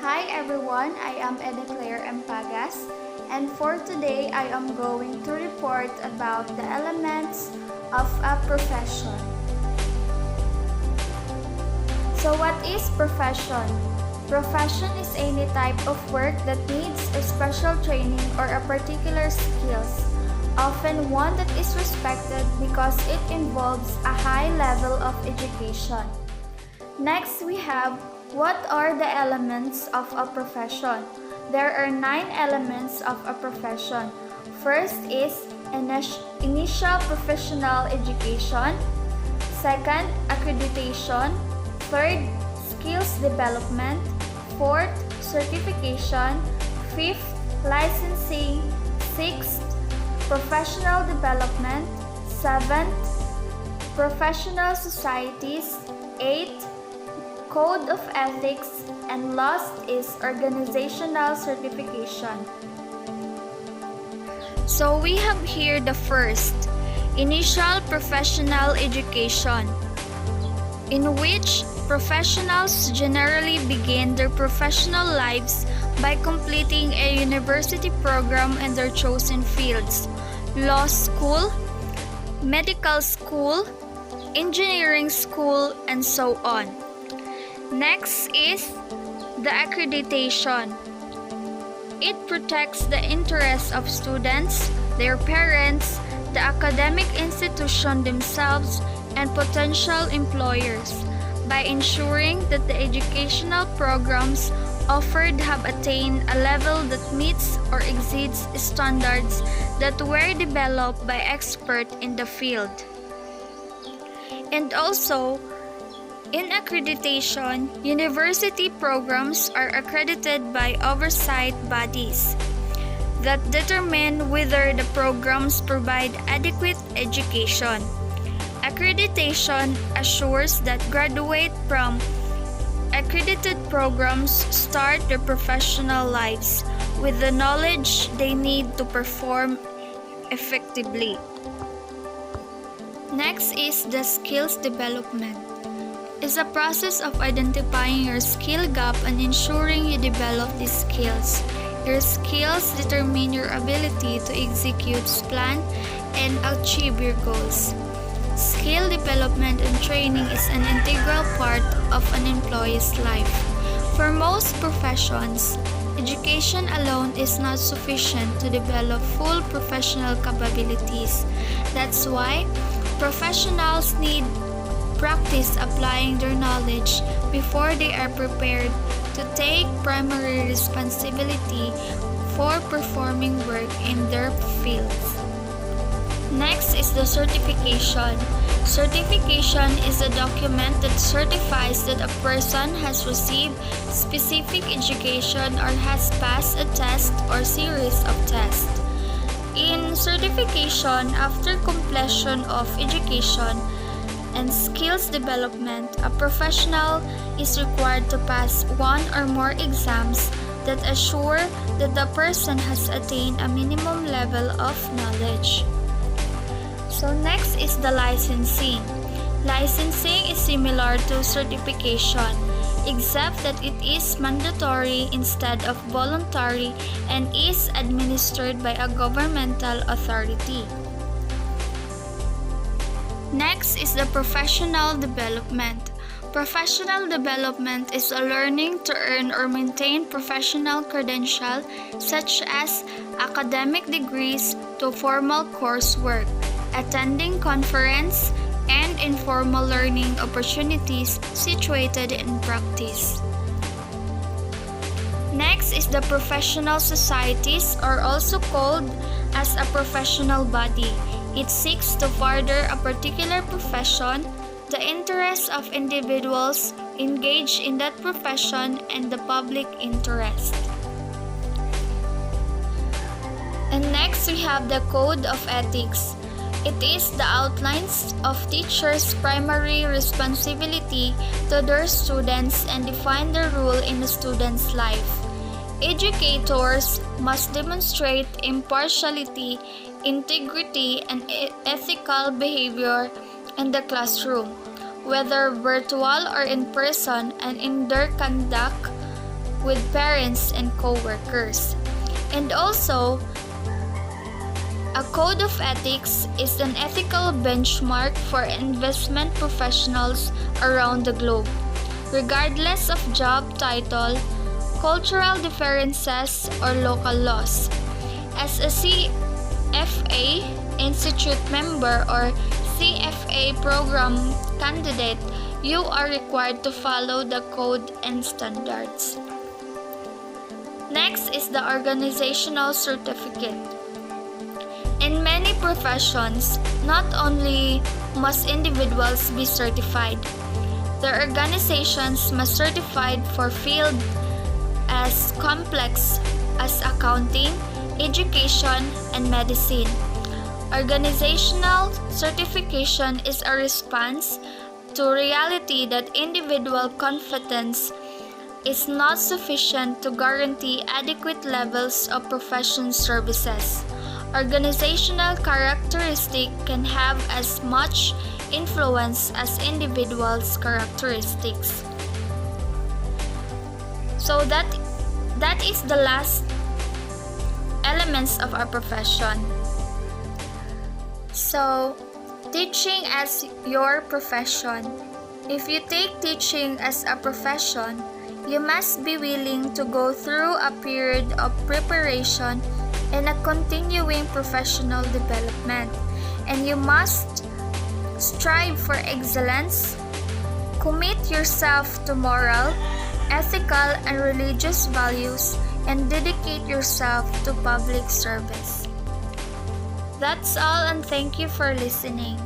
Hi everyone, I am Eda Claire Empagas, and for today I am going to report about the elements of a profession. So what is profession? Profession is any type of work that needs a special training or a particular skills, often one that is respected because it involves a high level of education. Next, we have what are the elements of a profession? There are 9 elements of a profession. First is initial professional education. Second, accreditation. Third, skills development. Fourth, certification. Fifth, licensing. Sixth, professional development. Seventh, professional societies. Eighth, Code of Ethics, and last is organizational certification. So we have here the first, initial professional education, in which professionals generally begin their professional lives by completing a university program in their chosen fields: law school, medical school, engineering school, and so on. Next is the accreditation. It protects the interests of students, their parents, the academic institution themselves, and potential employers by ensuring that the educational programs offered have attained a level that meets or exceeds standards that were developed by experts in the field. And also, in accreditation, university programs are accredited by oversight bodies that determine whether the programs provide adequate education. Accreditation assures that graduates from accredited programs start their professional lives with the knowledge they need to perform effectively. Next is the skills development. It's a process of identifying your skill gap and ensuring you develop these skills. Your skills determine your ability to execute plan and achieve your goals. Skill development and training is an integral part of an employee's life. For most professions, education alone is not sufficient to develop full professional capabilities. That's why professionals need practice applying their knowledge before they are prepared to take primary responsibility for performing work in their fields. Next is the certification. Certification is a document that certifies that a person has received specific education or has passed a test or series of tests. In certification, after completion of education and skills development, a professional is required to pass one or more exams that assure that the person has attained a minimum level of knowledge. So next is the licensing. Licensing is similar to certification, except that it is mandatory instead of voluntary and is administered by a governmental authority. Next is the professional development. Professional development is a learning to earn or maintain professional credentials such as academic degrees to formal coursework, attending conference, and informal learning opportunities situated in practice. Next is the professional societies, or also called as a professional body. It seeks to further a particular profession, the interests of individuals engaged in that profession, and the public interest. And next we have the Code of Ethics. It is the outlines of teachers' primary responsibility to their students and define the rule in a student's life. Educators must demonstrate impartiality, integrity, and ethical behavior in the classroom, whether virtual or in person, and in their conduct with parents and co-workers. And also, a code of ethics is an ethical benchmark for investment professionals around the globe, regardless of job title, cultural differences, or local laws. As a CFA Institute member or CFA program candidate, you are required to follow the code and standards. Next is the organizational certificate. In many professions, not only must individuals be certified, their organizations must certify for fields as complex as accounting, education, and medicine. Organizational certification is a response to reality that individual competence is not sufficient to guarantee adequate levels of profession services. Organizational characteristics can have as much influence as individuals' characteristics. So that is the last elements of our profession. So, teaching as your profession. If you take teaching as a profession, you must be willing to go through a period of preparation and a continuing professional development. And you must strive for excellence, commit yourself to moral, ethical, and religious values, and dedicate yourself to public service. That's all, and thank you for listening.